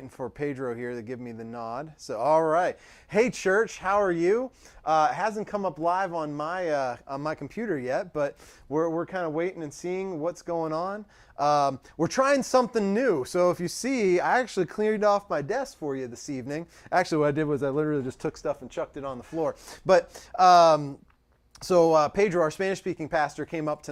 waiting for Pedro here to give me the nod. So, all right. Hey, church, how are you? It hasn't come up live on my computer yet, but we're kind of waiting and seeing what's going on. We're trying something new. So if you see, I actually cleared off my desk for you this evening. Actually, what I did was I literally just took stuff and chucked it on the floor. But So Pedro, our Spanish-speaking pastor, came up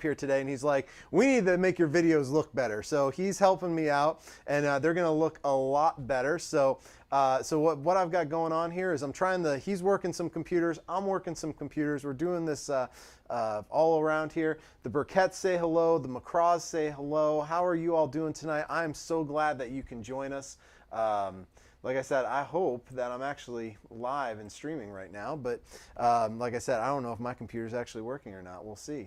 here today, and he's like, "We need to make your videos look better." So he's helping me out, and they're going to look a lot better. So what I've got going on here is he's working some computers, I'm working some computers. We're doing this all around here. The Burketts say hello. The McCraws say hello. How are you all doing tonight? I am so glad that you can join us. Like I said, I hope that I'm actually live and streaming right now, but like I said, I don't know if my computer's actually working or not. We'll see.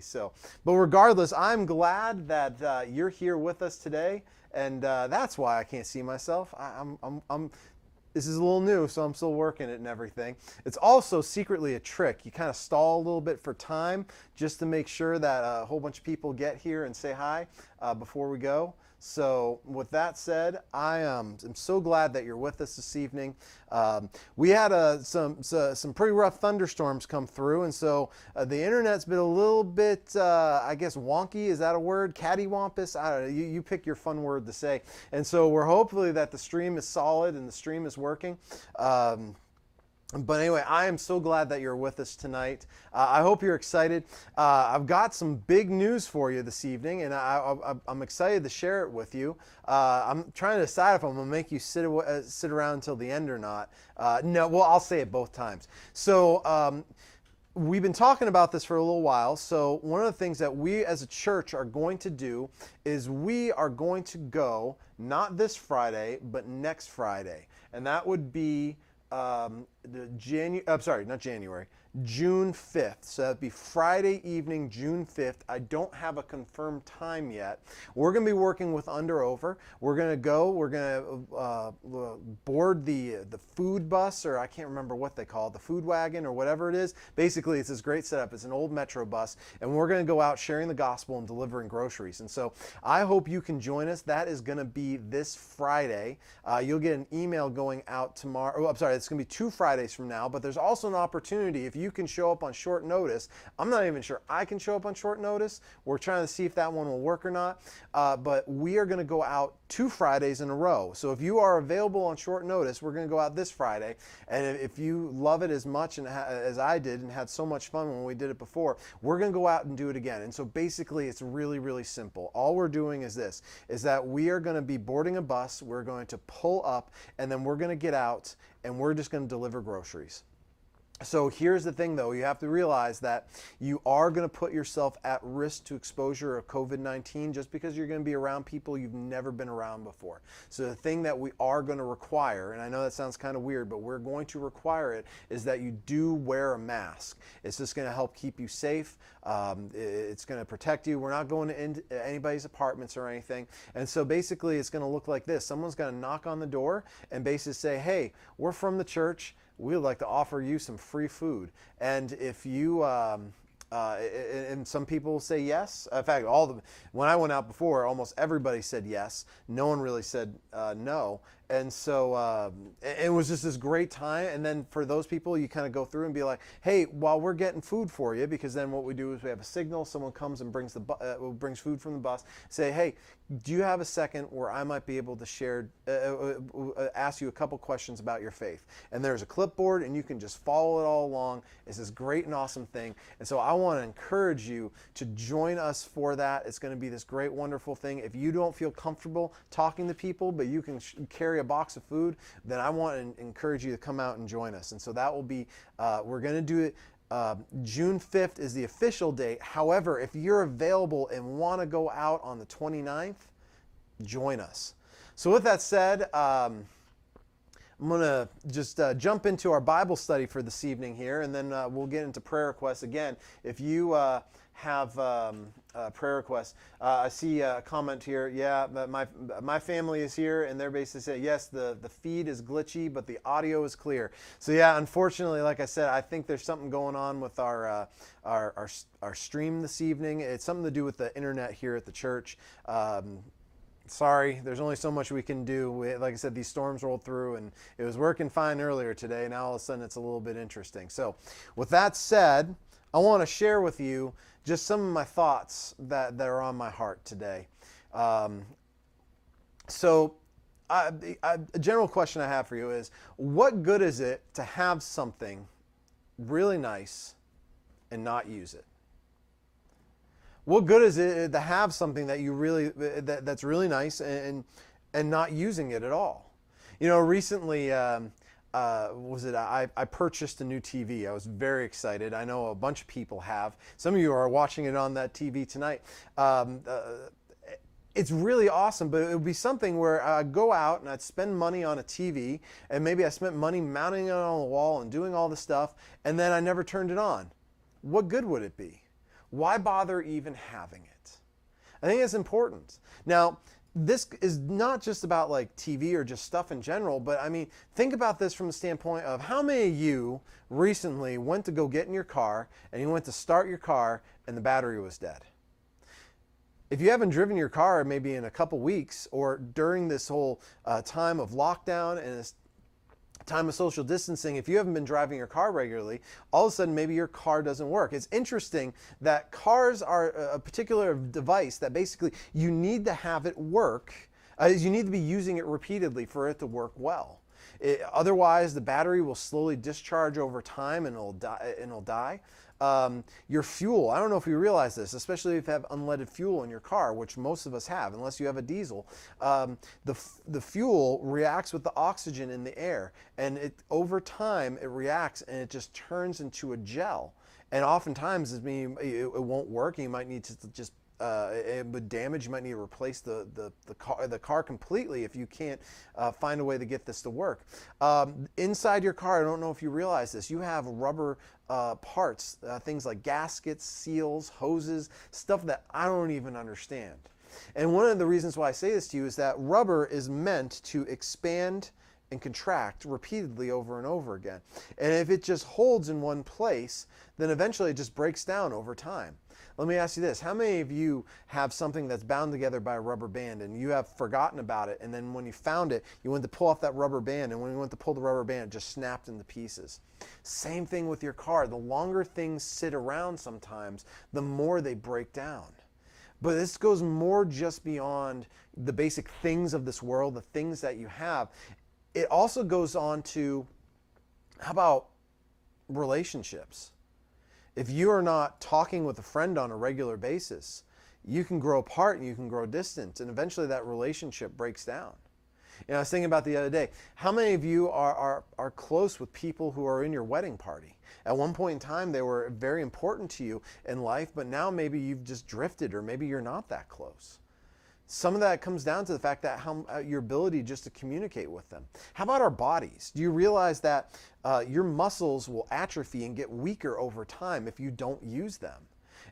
But regardless, I'm glad that you're here with us today, and that's why I can't see myself. This is a little new, so I'm still working it and everything. It's also secretly a trick. You kind of stall a little bit for time just to make sure that a whole bunch of people get here and say hi before we go. So with that said, I am so glad that you're with us this evening. We had some pretty rough thunderstorms come through, and so the internet's been a little bit, I guess, wonky. Is that a word? Cattywampus? I don't know. You pick your fun word to say. And so we're hopefully that the stream is solid and the stream is working. But anyway, I am so glad that you're with us tonight. I hope you're excited. I've got some big news for you this evening, and I'm excited to share it with you. I'm trying to decide if I'm going to make you sit around until the end or not. No, well, I'll say it both times. So we've been talking about this for a little while. So one of the things that we as a church are going to do is we are going to go, not this Friday, but next Friday. And that would be June 5th. So that'd be Friday evening, June 5th. I don't have a confirmed time yet. We're going to be working with Underover. We're going to board the food bus, or I can't remember what they call it, the food wagon or whatever it is. Basically, it's this great setup. It's an old metro bus, and we're going to go out sharing the gospel and delivering groceries. And so I hope you can join us. That is going to be this Friday. You'll get an email going out tomorrow. Oh, I'm sorry, it's going to be 2 Fridays from now, but there's also an opportunity if you can show up on short notice. I'm not even sure I can show up on short notice. We're trying to see if that one will work or not. But we are going to go out 2 Fridays in a row. So if you are available on short notice, we're going to go out this Friday. And if you love it as much as I did and had so much fun when we did it before, we're going to go out and do it again. And so basically it's really, really simple. All we're doing is that we are going to be boarding a bus. We're going to pull up, and then we're going to get out, and we're just going to deliver groceries. So here's the thing, though. You have to realize that you are going to put yourself at risk to exposure of COVID-19 just because you're going to be around people you've never been around before. So the thing that we are going to require, and I know that sounds kind of weird, but we're going to require it, is that you do wear a mask. It's just going to help keep you safe. It's going to protect you. We're not going to anybody's apartments or anything. And so basically it's going to look like this. Someone's going to knock on the door and basically say, "Hey, we're from the church. We would like to offer you some free food." And if you, and some people say yes. In fact, when I went out before, almost everybody said yes. No one really said no. And so it was just this great time. And then for those people, you kind of go through and be like, "Hey, while we're getting food for you," because then what we do is we have a signal. Someone comes and brings food from the bus. Say, "Hey, do you have a second where I might be able to share, ask you a couple questions about your faith?" And there's a clipboard, and you can just follow it all along. It's this great and awesome thing. And so I want to encourage you to join us for that. It's going to be this great, wonderful thing. If you don't feel comfortable talking to people, but you can carry a box of food, then I want to encourage you to come out and join us. And so that will be, we're going to do it. June 5th is the official date. However, if you're available and want to go out on the 29th, join us. So with that said, I'm going to just jump into our Bible study for this evening here, and then we'll get into prayer requests. Again, if you have prayer requests, I see a comment here. Yeah, my family is here, and they're basically saying, yes, the feed is glitchy, but the audio is clear. So yeah, unfortunately, like I said, I think there's something going on with our stream this evening. It's something to do with the internet here at the church. sorry, there's only so much we can do. Like I said, these storms rolled through and it was working fine earlier today. Now all of a sudden it's a little bit interesting. So with that said, I want to share with you just some of my thoughts that are on my heart today. So a general question I have for you is, what good is it to have something really nice and not use it? What good is it to have something that you really that's really nice and not using it at all? You know, recently I purchased a new TV. I was very excited. I know a bunch of people have. Some of you are watching it on that TV tonight. It's really awesome, but it would be something where I'd go out and I'd spend money on a TV, and maybe I spent money mounting it on the wall and doing all the stuff, and then I never turned it on. What good would it be? Why bother even having it? I think it's important. Now, this is not just about like TV or just stuff in general, but I mean, think about this from the standpoint of how many of you recently went to go get in your car and you went to start your car and the battery was dead. If you haven't driven your car maybe in a couple weeks or during this whole time of lockdown and this time of social distancing, if you haven't been driving your car regularly, all of a sudden maybe your car doesn't work. It's interesting that cars are a particular device that basically you need to have it work. You need to be using it repeatedly for it to work well. Otherwise, the battery will slowly discharge over time and it'll die. Your fuel, I don't know if you realize this, especially if you have unleaded fuel in your car, which most of us have, unless you have a diesel. The fuel reacts with the oxygen in the air, and over time it reacts and it just turns into a gel. And oftentimes it won't work, and you might need to just it would damage. You might need to replace the car completely if you can't find a way to get this to work. Inside your car, I don't know if you realize this, you have rubber parts, things like gaskets, seals, hoses, stuff that I don't even understand. And one of the reasons why I say this to you is that rubber is meant to expand and contract repeatedly over and over again. And if it just holds in one place, then eventually it just breaks down over time. Let me ask you this. How many of you have something that's bound together by a rubber band and you have forgotten about it, and then when you found it, you went to pull off that rubber band, and when you went to pull the rubber band, it just snapped into pieces? Same thing with your car. The longer things sit around sometimes, the more they break down. But this goes more just beyond the basic things of this world, the things that you have. It also goes on to, how about relationships? If you are not talking with a friend on a regular basis, you can grow apart and you can grow distant, and eventually that relationship breaks down. You know, I was thinking about the other day, how many of you are close with people who are in your wedding party? At one point in time, they were very important to you in life, but now maybe you've just drifted, or maybe you're not that close. Some of that comes down to the fact that your ability just to communicate with them. How about our bodies? Do you realize that your muscles will atrophy and get weaker over time if you don't use them?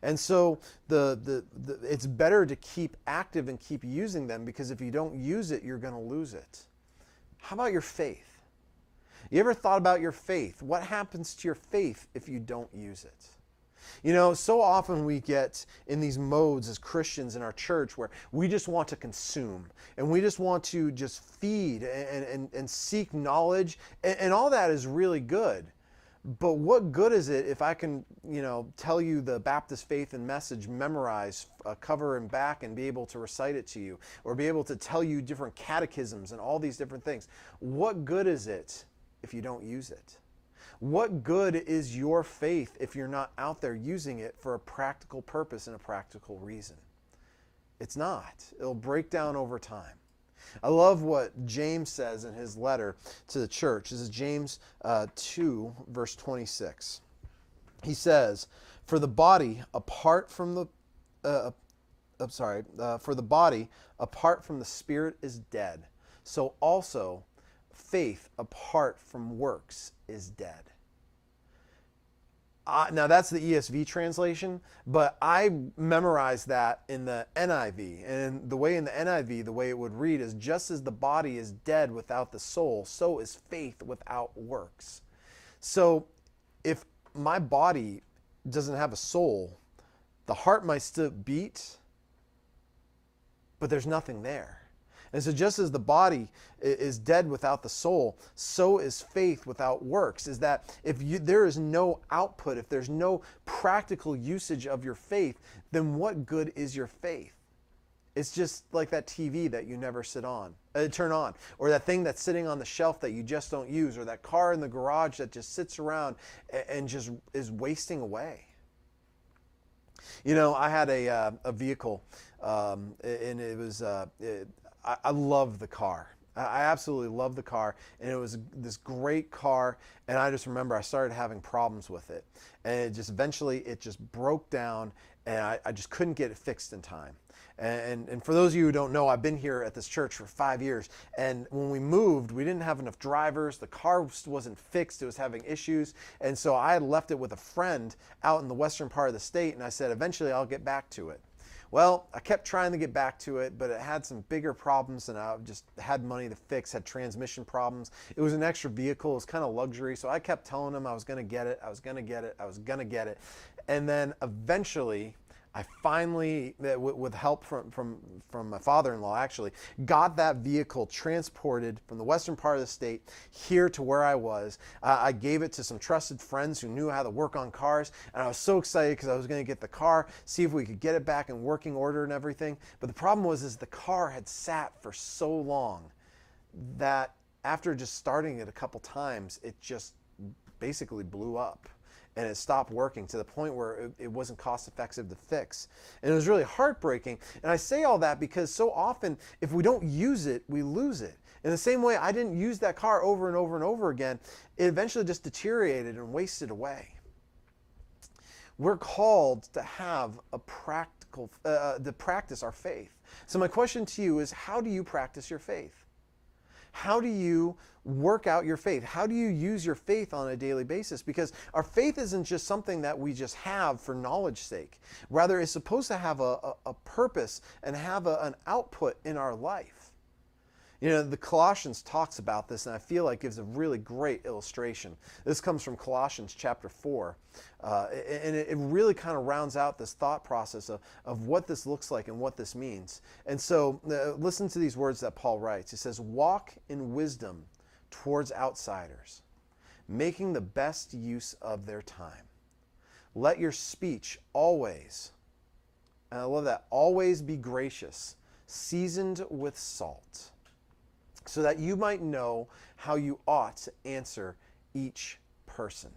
And so it's better to keep active and keep using them, because if you don't use it, you're going to lose it. How about your faith? You ever thought about your faith? What happens to your faith if you don't use it? You know, so often we get in these modes as Christians in our church where we just want to consume, and we just want to just feed and seek knowledge, and all that is really good. But what good is it if I can, you know, tell you the Baptist Faith and Message memorized cover and back and be able to recite it to you, or be able to tell you different catechisms and all these different things? What good is it if you don't use it? What good is your faith if you're not out there using it for a practical purpose and a practical reason? It's not. It'll break down over time. I love what James says in his letter to the church. This is James 2, verse 26. He says, "For the body apart from the spirit is dead. So also faith apart from works is dead." Now that's the ESV translation, but I memorized that in the NIV. And the way in the NIV, the way it would read is, "Just as the body is dead without the soul, so is faith without works." So if my body doesn't have a soul, the heart might still beat, but there's nothing there. And so just as the body is dead without the soul, so is faith without works. Is that if there is no output, if there's no practical usage of your faith, then what good is your faith? It's just like that TV that you never turn on, or that thing that's sitting on the shelf that you just don't use, or that car in the garage that just sits around and just is wasting away. You know, I had a vehicle, and it was, I love the car. I absolutely love the car, and it was this great car, and I just remember I started having problems with it, and eventually it just broke down, and I just couldn't get it fixed in time. And for those of you who don't know, I've been here at this church for 5 years, and when we moved, we didn't have enough drivers. The car wasn't fixed. It was having issues, and so I had left it with a friend out in the western part of the state, and I said, eventually I'll get back to it. Well, I kept trying to get back to it, but it had some bigger problems than I just had money to fix, had transmission problems. It was an extra vehicle. It was kind of luxury, so I kept telling him I was going to get it, I was going to get it, I was going to get it. And then eventually, I finally, with help from my father-in-law actually, got that vehicle transported from the western part of the state here to where I was. I gave it to some trusted friends who knew how to work on cars, and I was so excited because I was going to get the car, see if we could get it back in working order and everything. But the problem was the car had sat for so long that after just starting it a couple times, it just basically blew up. And it stopped working to the point where it wasn't cost effective to fix. And it was really heartbreaking. And I say all that because so often, if we don't use it, we lose it. In the same way, I didn't use that car over and over and over again. It eventually just deteriorated and wasted away. We're called to have a practical, to practice our faith. So my question to you is, how do you practice your faith? How do you work out your faith? How do you use your faith on a daily basis? Because our faith isn't just something that we just have for knowledge's sake. Rather, it's supposed to have a purpose and have an output in our life. You know, the Colossians talks about this, and I feel like gives a really great illustration. This comes from Colossians chapter 4, and it really kind of rounds out this thought process of what this looks like and what this means. And so listen to these words that Paul writes. He says, "Walk in wisdom towards outsiders, making the best use of their time. Let your speech always," and I love that, "always be gracious, seasoned with salt, so that you might know how you ought to answer each person."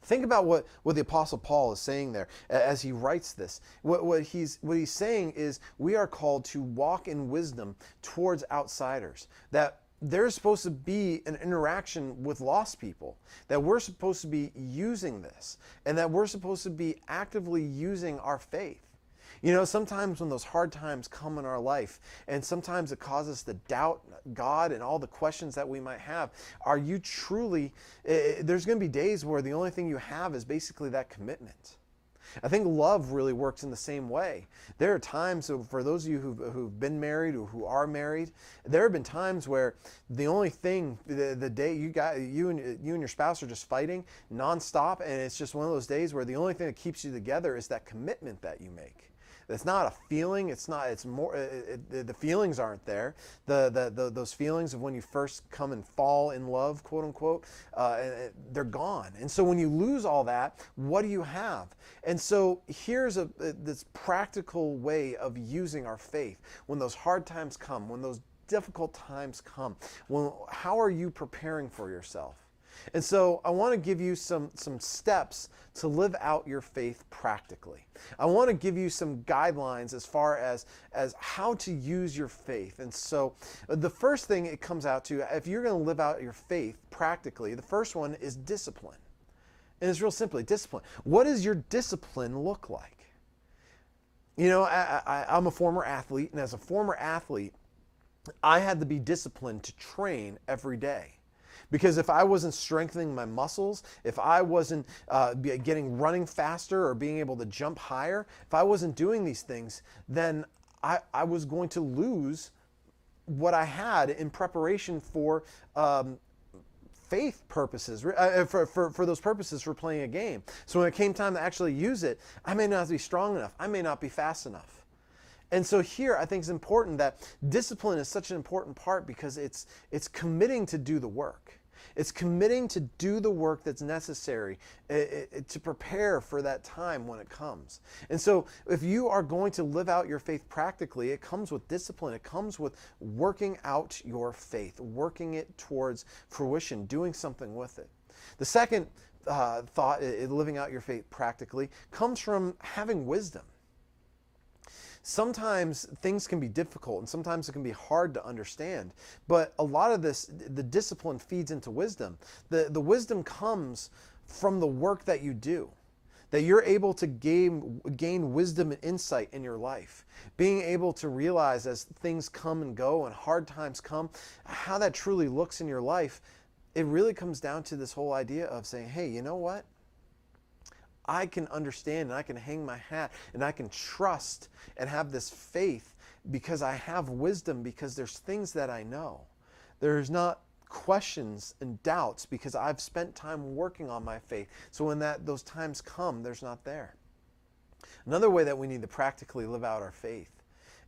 Think about what the Apostle Paul is saying there as he writes this. What he's saying is we are called to walk in wisdom towards outsiders. That there's supposed to be an interaction with lost people. That we're supposed to be using this. And that we're supposed to be actively using our faith. You know, sometimes when those hard times come in our life, and sometimes it causes us to doubt God and all the questions that we might have, are you truly, there's going to be days where the only thing you have is basically that commitment. I think love really works in the same way. There are times, for those of you who've been married or who are married, there have been times where the only thing, the day you and your spouse are just fighting nonstop, and it's just one of those days where the only thing that keeps you together is that commitment that you make. It's not a feeling. It's more. The feelings aren't there. Those feelings of when you first come and fall in love, quote unquote, they're gone. And so when you lose all that, what do you have? And so here's this practical way of using our faith when those hard times come, when those difficult times come. How are you preparing for yourself? And so I want to give you some steps to live out your faith practically. I want to give you some guidelines as far as how to use your faith. And so the first thing it comes out to, if you're going to live out your faith practically, the first one is discipline. And it's real simply discipline. What does your discipline look like? You know, I'm a former athlete, and as a former athlete, I had to be disciplined to train every day. Because if I wasn't strengthening my muscles, if I wasn't running faster or being able to jump higher, if I wasn't doing these things, then I was going to lose what I had in preparation for faith purposes, for those purposes for playing a game. So when it came time to actually use it, I may not be strong enough. I may not be fast enough. And so here I think it's important that discipline is such an important part because it's committing to do the work. It's committing to do the work that's necessary to prepare for that time when it comes. And so if you are going to live out your faith practically, it comes with discipline. It comes with working out your faith, working it towards fruition, doing something with it. The second thought, living out your faith practically, comes from having wisdom. Sometimes things can be difficult and sometimes it can be hard to understand, but a lot of this, the discipline feeds into wisdom. The wisdom comes from the work that you do, that you're able to gain wisdom and insight in your life, being able to realize as things come and go and hard times come, how that truly looks in your life. It really comes down to this whole idea of saying, hey, you know what? I can understand and I can hang my hat and I can trust and have this faith because I have wisdom, because there's things that I know. There's not questions and doubts because I've spent time working on my faith. So when those times come, there's not there. Another way that we need to practically live out our faith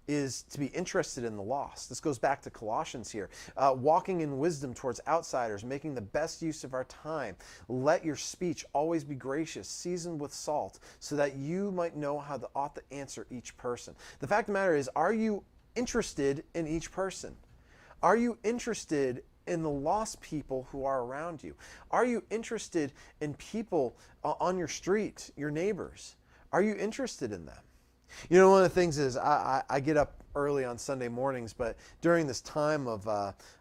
is to be interested in the lost. This goes back to Colossians here. Walking in wisdom towards outsiders, making the best use of our time. Let your speech always be gracious, seasoned with salt, so that you might know how ought to answer each person. The fact of the matter is, are you interested in each person? Are you interested in the lost people who are around you? Are you interested in people on your street, your neighbors? Are you interested in them? You know, one of the things is I get up early on Sunday mornings, but during this time of,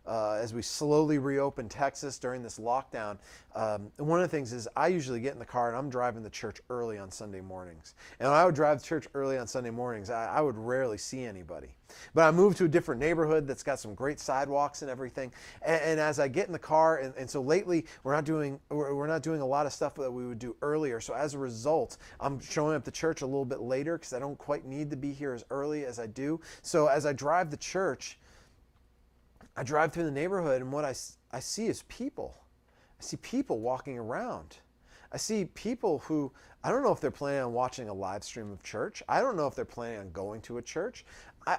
as we slowly reopen Texas during this lockdown, one of the things is I usually get in the car and I'm driving to church early on Sunday mornings. And when I would drive to church early on Sunday mornings, I would rarely see anybody. But I moved to a different neighborhood that's got some great sidewalks and everything. And as I get in the car, and so lately we're not doing a lot of stuff that we would do earlier. So as a result, I'm showing up to church a little bit later because I don't quite need to be here as early as I do. So as I drive to church, I drive through the neighborhood and what I see is people. I see people walking around. I see people who, I don't know if they're planning on watching a live stream of church. I don't know if they're planning on going to a church.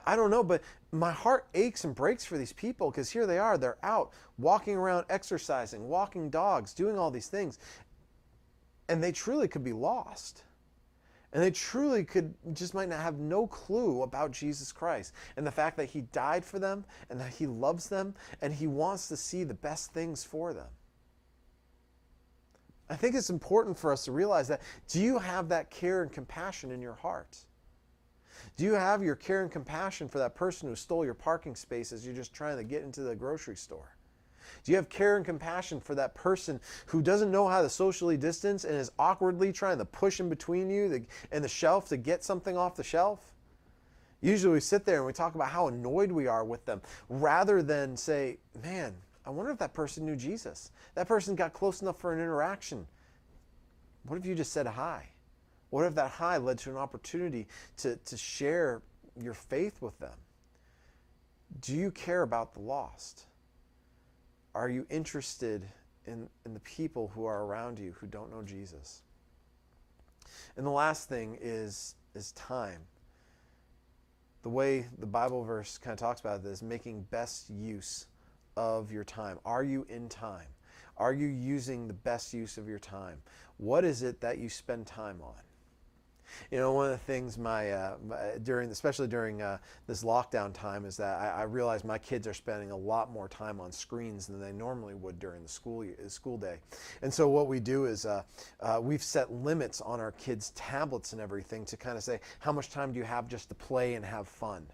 I don't know, but my heart aches and breaks for these people because here they are. They're out walking around, exercising, walking dogs, doing all these things. And they truly could be lost. And they truly might not have no clue about Jesus Christ and the fact that he died for them and that he loves them and he wants to see the best things for them. I think it's important for us to realize that. Do you have that care and compassion in your heart? Do you have your care and compassion for that person who stole your parking space as you're just trying to get into the grocery store? Do you have care and compassion for that person who doesn't know how to socially distance and is awkwardly trying to push in between you and the shelf to get something off the shelf? Usually we sit there and we talk about how annoyed we are with them rather than say, man, I wonder if that person knew Jesus. That person got close enough for an interaction. What if you just said hi? What if that hi led to an opportunity to share your faith with them? Do you care about the lost? Are you interested in the people who are around you who don't know Jesus? And the last thing is time. The way the Bible verse kind of talks about this, making best use of your time. Are you in time? Are you using the best use of your time? What is it that you spend time on? You know, one of the things especially during this lockdown time is that I realize my kids are spending a lot more time on screens than they normally would during the school day. And so what we do is we've set limits on our kids' tablets and everything to kind of say, how much time do you have just to play and have fun?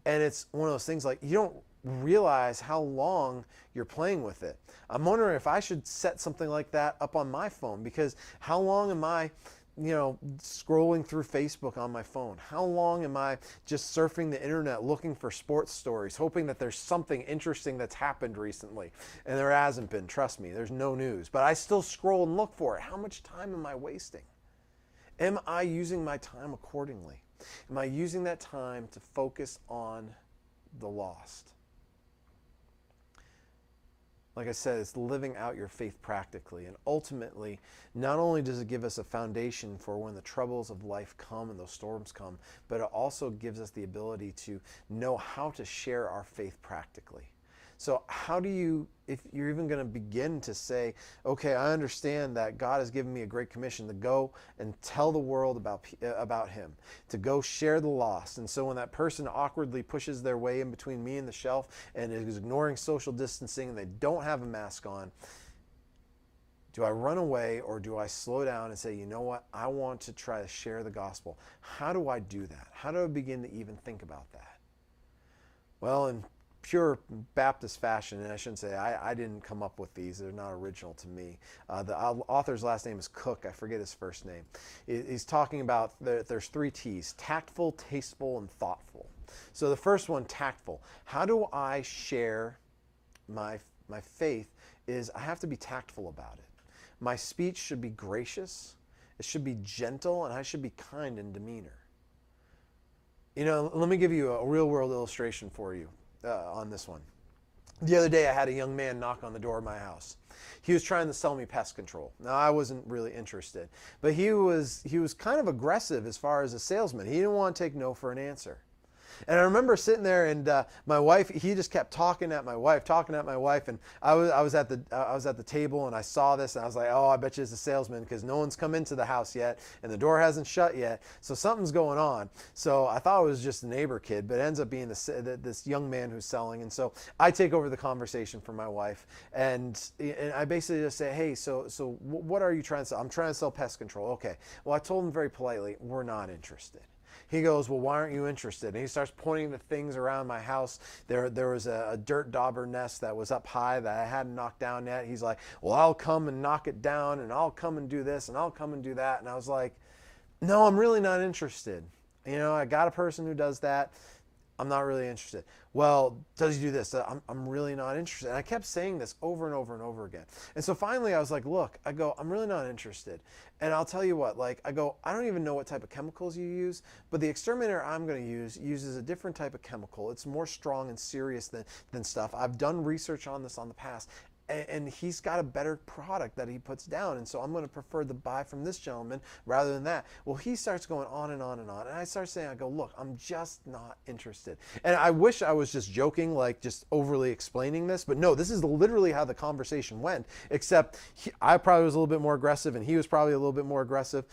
And it's one of those things like you don't realize how long you're playing with it. I'm wondering if I should set something like that up on my phone, because how long am I scrolling through Facebook on my phone? How long am I just surfing the internet looking for sports stories, hoping that there's something interesting that's happened recently? And there hasn't been, trust me, there's no news. But I still scroll and look for it. How much time am I wasting? Am I using my time accordingly? Am I using that time to focus on the lost? like I said, it's living out your faith practically. And ultimately, not only does it give us a foundation for when the troubles of life come and those storms come, but it also gives us the ability to know how to share our faith practically. So how do you, if you're even going to begin to say, okay, I understand that God has given me a great commission to go and tell the world about him, to go share the lost. And so when that person awkwardly pushes their way in between me and the shelf and is ignoring social distancing and they don't have a mask on, do I run away or do I slow down and say, you know what, I want to try to share the gospel? How do I do that? How do I begin to even think about that? Well, in pure Baptist fashion, and I shouldn't say I didn't come up with these, they're not original to me. The author's last name is Cook, I forget his first name. He's talking about there's 3 T's: tactful, tasteful, and thoughtful. So the first one, tactful. How do I share my faith is I have to be tactful about it. My speech should be gracious, it should be gentle, and I should be kind in demeanor. You know, let me give you a real world illustration for you on this one. The other day I had a young man knock on the door of my house. He was trying to sell me pest control. Now I wasn't really interested, but he was kind of aggressive as far as a salesman. He didn't want to take no for an answer. And I remember sitting there, and my wife, he just kept talking at my wife, and I was at the table, and I saw this, and I was like, oh, I bet you it's a salesman, because no one's come into the house yet, and the door hasn't shut yet, so something's going on. So I thought it was just a neighbor kid, but it ends up being this young man who's selling, and so I take over the conversation for my wife, and I basically just say, hey, so what are you trying to sell? I'm trying to sell pest control. Okay. Well, I told him very politely, we're not interested. He goes, well, why aren't you interested? And he starts pointing to things around my house. There was a dirt dauber nest that was up high that I hadn't knocked down yet. He's like, well, I'll come and knock it down, and I'll come and do this, and I'll come and do that. And I was like, no, I'm really not interested. You know, I got a person who does that. I'm not really interested. Well, does he do this? I'm really not interested. And I kept saying this over and over and over again. And so finally I was like, look, I go, I'm really not interested. And I'll tell you what, like, I go, I don't even know what type of chemicals you use, but the exterminator I'm going to use uses a different type of chemical. It's more strong and serious than stuff. I've done research on this on the past. And he's got a better product that he puts down, and so I'm going to prefer to buy from this gentleman rather than that. Well, he starts going on and on and on, and I start saying, I go, look, I'm just not interested. And I wish I was just joking, like just overly explaining this, but no, this is literally how the conversation went, except I probably was a little bit more aggressive, and he was probably a little bit more aggressive,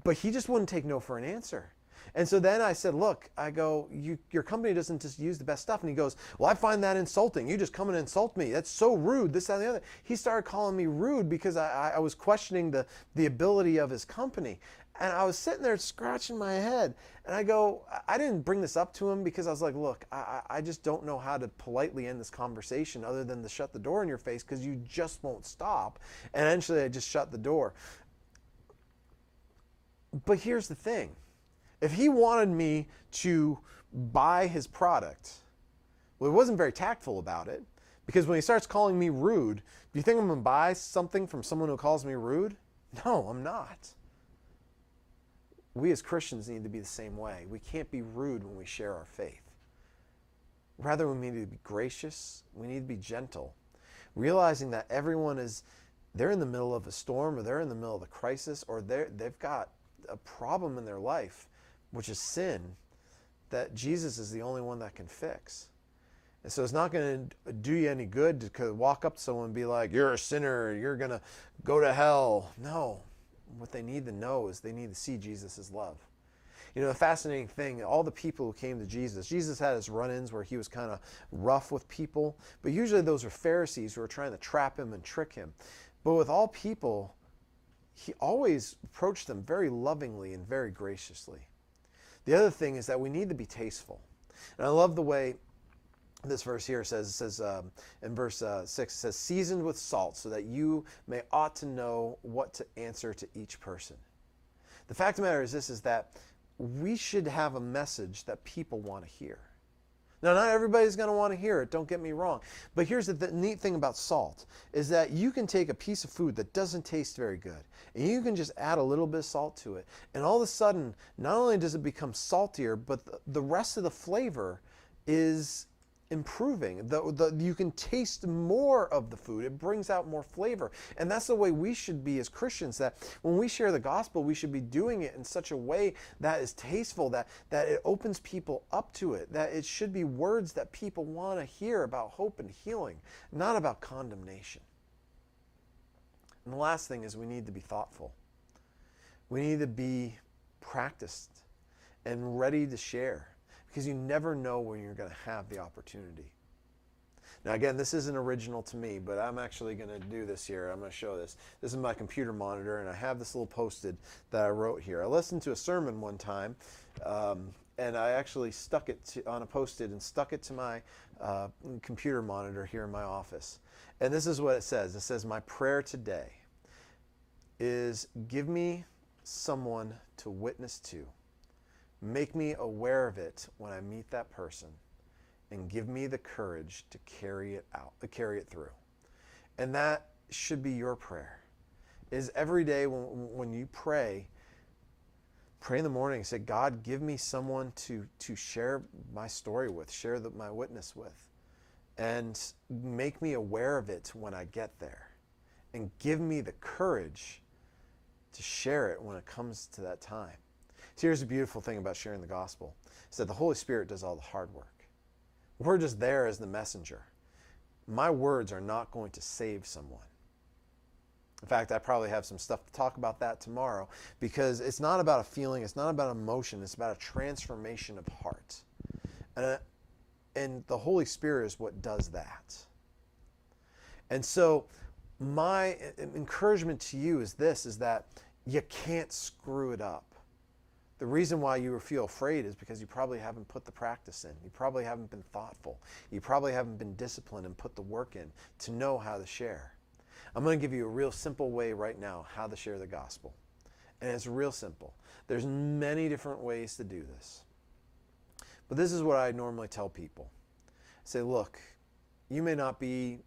but he just wouldn't take no for an answer. And so then I said, look, I go, your company doesn't just use the best stuff. And he goes, well, I find that insulting. You just come and insult me. That's so rude, this, that, and the other. He started calling me rude because I was questioning the ability of his company. And I was sitting there scratching my head. And I go, I didn't bring this up to him because I was like, look, I just don't know how to politely end this conversation other than to shut the door in your face because you just won't stop. And eventually I just shut the door. But here's the thing. If he wanted me to buy his product, well, he wasn't very tactful about it, because when he starts calling me rude, do you think I'm going to buy something from someone who calls me rude? No, I'm not. We as Christians need to be the same way. We can't be rude when we share our faith. Rather, we need to be gracious. We need to be gentle, realizing that everyone they're in the middle of a storm, or they're in the middle of a crisis, or they've got a problem in their life, which is sin, that Jesus is the only one that can fix. And so it's not going to do you any good to walk up to someone and be like, you're a sinner, you're going to go to hell. No. What they need to know is they need to see Jesus' love. You know, the fascinating thing, all the people who came to Jesus had his run-ins where he was kind of rough with people, but usually those were Pharisees who were trying to trap him and trick him. But with all people, he always approached them very lovingly and very graciously. The other thing is that we need to be tasteful. And I love the way this verse here says in verse 6, it says, seasoned with salt, so that you may ought to know what to answer to each person. The fact of the matter is this, is that we should have a message that people want to hear. Now, not everybody's going to want to hear it, don't get me wrong. But here's the neat thing about salt, is that you can take a piece of food that doesn't taste very good, and you can just add a little bit of salt to it. And all of a sudden, not only does it become saltier, but the rest of the flavor is improving. You can taste more of the food. It brings out more flavor. And that's the way we should be as Christians, that when we share the gospel, we should be doing it in such a way that is tasteful, that it opens people up to it, that it should be words that people want to hear about hope and healing, not about condemnation. And the last thing is we need to be thoughtful. We need to be practiced and ready to share, because you never know when you're going to have the opportunity. Now again, this isn't original to me, but I'm actually going to do this here. I'm going to show this. This is my computer monitor, and I have this little post-it that I wrote here. I listened to a sermon one time, and I actually stuck it on a post-it and stuck it to my computer monitor here in my office. And this is what it says. It says, "My prayer today is, give me someone to witness to. Make me aware of it when I meet that person, and give me the courage to carry it through." And that should be your prayer. Is every day when you pray in the morning, say, "God, give me someone to share my story with, share my witness with, and make me aware of it when I get there, and give me the courage to share it when it comes to that time." So here's the beautiful thing about sharing the gospel, is that the Holy Spirit does all the hard work. We're just there as the messenger. My words are not going to save someone. In fact, I probably have some stuff to talk about that tomorrow, because it's not about a feeling, it's not about emotion, it's about a transformation of heart. And the Holy Spirit is what does that. And so my encouragement to you is this, is that you can't screw it up. The reason why you feel afraid is because you probably haven't put the practice in. You probably haven't been thoughtful. You probably haven't been disciplined and put the work in to know how to share. I'm going to give you a real simple way right now how to share the gospel. And it's real simple. There's many different ways to do this. But this is what I normally tell people. I say, look, you may not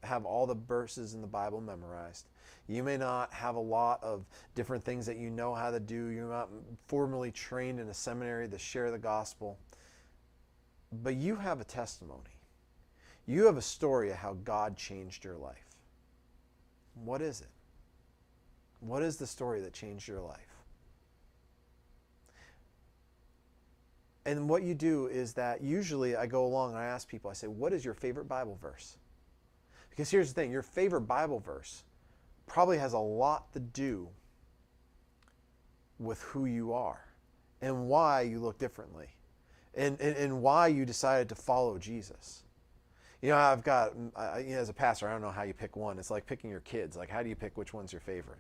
have all the verses in the Bible memorized. You may not have a lot of different things that you know how to do. You're not formally trained in a seminary to share the gospel. But you have a testimony. You have a story of how God changed your life. What is it? What is the story that changed your life? And what you do is that usually I go along and I ask people, I say, what is your favorite Bible verse? Because here's the thing, your favorite Bible verse probably has a lot to do with who you are and why you look differently and why you decided to follow Jesus. You know, as a pastor, I don't know how you pick one. It's like picking your kids. Like, how do you pick which one's your favorite?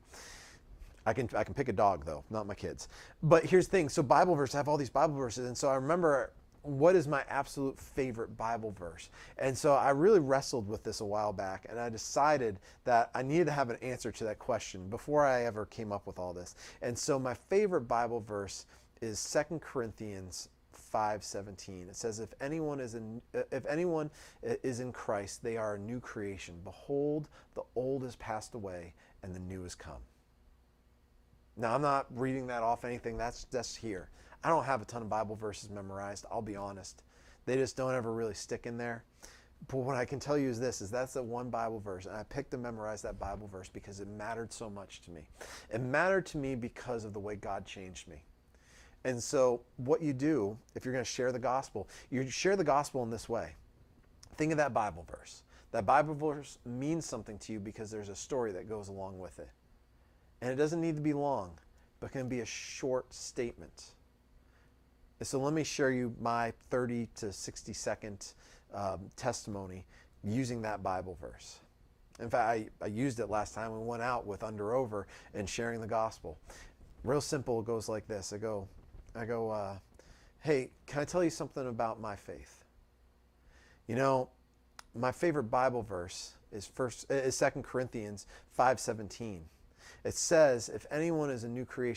I can pick a dog, though, not my kids. But here's the thing. So Bible verses, I have all these Bible verses. And so I remember, what is my absolute favorite Bible verse? And so I really wrestled with this a while back, and I decided that I needed to have an answer to that question before I ever came up with all this. And so my favorite Bible verse is 2 Corinthians 5:17. It says, if anyone is in Christ, they are a new creation. Behold, the old has passed away and the new has come. Now, I'm not reading that off anything. That's here. I don't have a ton of Bible verses memorized, I'll be honest. They just don't ever really stick in there. But what I can tell you is this, is that's the one Bible verse. And I picked to memorize that Bible verse because it mattered so much to me. It mattered to me because of the way God changed me. And so what you do, if you're going to share the gospel, you share the gospel in this way. Think of that Bible verse. That Bible verse means something to you because there's a story that goes along with it. And it doesn't need to be long, but it can be a short statement. So let me share you my 30 to 60 second testimony using that Bible verse. In fact, I used it last time we went out with Under Over and sharing the gospel. Real simple, it goes like this. I go, hey, can I tell you something about my faith? You know, my favorite Bible verse is 2 Corinthians 5:17. It says, if anyone is a new creation,